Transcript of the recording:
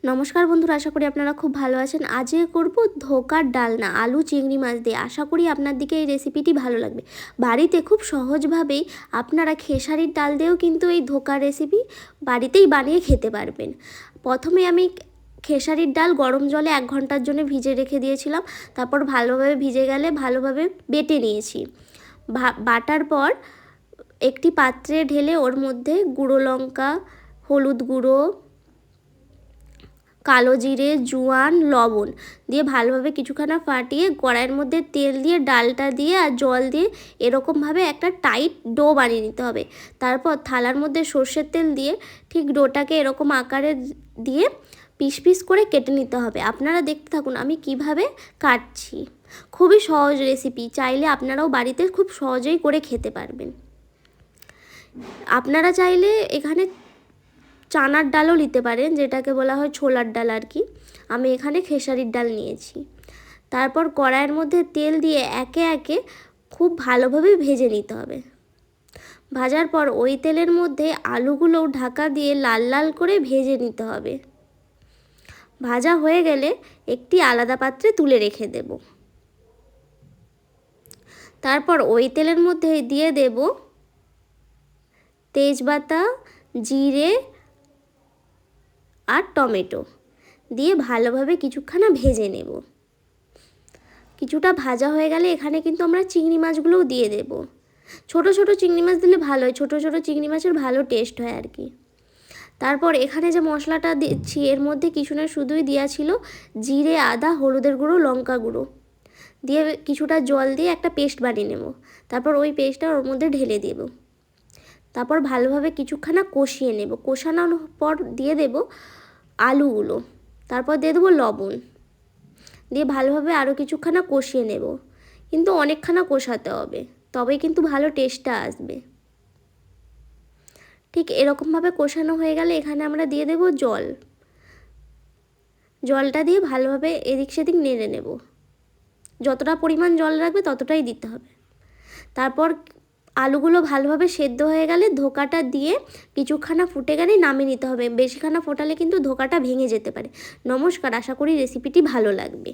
নমস্কার বন্ধুরা, আশা করি আপনারা খুব ভালো আছেন। আজকে করব ধোকার ডালনা আলু চিংড়ি মাছ দিয়ে। আশা করি আপনার দিকে এই রেসিপিটি ভালো লাগবে। বাড়িতে খুব সহজভাবেই আপনারা খেসারির ডাল দিয়েও কিন্তু এই ধোকার রেসিপি বাড়িতেই বানিয়ে খেতে পারবেন। প্রথমে আমি খেসারির ডাল গরম জলে 1 ঘন্টার জন্য ভিজে রেখে দিয়েছিলাম। তারপর ভালোভাবে ভিজে গেলে ভালোভাবে বেটে নিয়েছি। বাটার পর একটি পাত্রে ঢেলে ওর মধ্যে গুঁড়ো লঙ্কা, হলুদ গুঁড়ো, কালো জিরে, জোয়ান, লবণ দিয়ে ভালোভাবে কিছুক্ষণ ফাটিয়ে কড়াইয়ের মধ্যে তেল দিয়ে ডালটা দিয়ে আর জল দিয়ে এরকমভাবে একটা টাইট ডো বানিয়ে নিতে হবে। তারপর থালার মধ্যে সর্ষের তেল দিয়ে ঠিক ডোটাকে এরকম আকারে দিয়ে পিস পিস করে কেটে নিতে হবে। আপনারা দেখতে থাকুন আমি কিভাবে কাটছি। খুবই সহজ রেসিপি, চাইলে আপনারাও বাড়িতে খুব সহজেই করে খেতে পারবেন। আপনারা চাইলে এখানে চানার ডালও নিতে পারেন, যেটাকে বলা হয় ছোলার ডাল আর কি। আমি এখানে খেসারির ডাল নিয়েছি। তারপর কড়াইয়ের মধ্যে তেল দিয়ে একে একে খুব ভালোভাবে ভেজে নিতে হবে। ভাজার পর ওই তেলের মধ্যে আলুগুলোও ঢাকা দিয়ে লাল লাল করে ভেজে নিতে হবে। ভাজা হয়ে গেলে একটি আলাদা পাত্রে তুলে রেখে দেব। তারপর ওই তেলের মধ্যে দিয়ে দেব তেজপাতা, জিরে আর টমেটো দিয়ে ভালোভাবে কিছুক্ষণ ভেজে নেব। কিছুটা ভাজা হয়ে গেলে এখানে কিন্তু আমরা চিংড়ি মাছগুলোও দিয়ে দেব। ছোট ছোট চিংড়ি মাছ দিলে ভালো হয়, ছোট ছোট চিংড়ি মাছের ভালো টেস্ট হয় আর কি। তারপর এখানে যে মশলাটা দিচ্ছি এর মধ্যে কিছু না শুধুই দেওয়া ছিল জিরে, আদা, হলুদের গুঁড়ো, লঙ্কা গুঁড়ো দিয়ে কিছুটা জল দিয়ে একটা পেস্ট বানিয়ে নেব। তারপর ওই পেস্টটা ওর মধ্যে ঢেলে দেব। তারপর ভালোভাবে কিছুক্ষণ কষিয়ে নেব। কষানোর পর দিয়ে দেব আলুগুলো, তারপর দিয়ে দেবো লবণ, দিয়ে ভালোভাবে আরও কিছুক্ষণ কষিয়ে নেব। কিন্তু অনেকখানা কষাতে হবে, তবেই কিন্তু ভালো টেস্টটা আসবে। ঠিক এরকমভাবে কষানো হয়ে গেলে এখানে আমরা দিয়ে দেব জল। জলটা দিয়ে ভালোভাবে এদিক সেদিক নেড়ে নেব। যতটা পরিমাণ জল রাখবে ততটাই দিতে হবে। তারপর আলুগুলো ভালোভাবে সেদ্ধ হয়ে গেলে ধোকাটা দিয়ে কিছুক্ষণ ফুটে গেলেই নামিয়ে নিতে হবে। বেশিক্ষণ ফোটালে কিন্তু ধোকাটা ভেঙে যেতে পারে। নমস্কার, আশা করি রেসিপিটি ভালো লাগবে।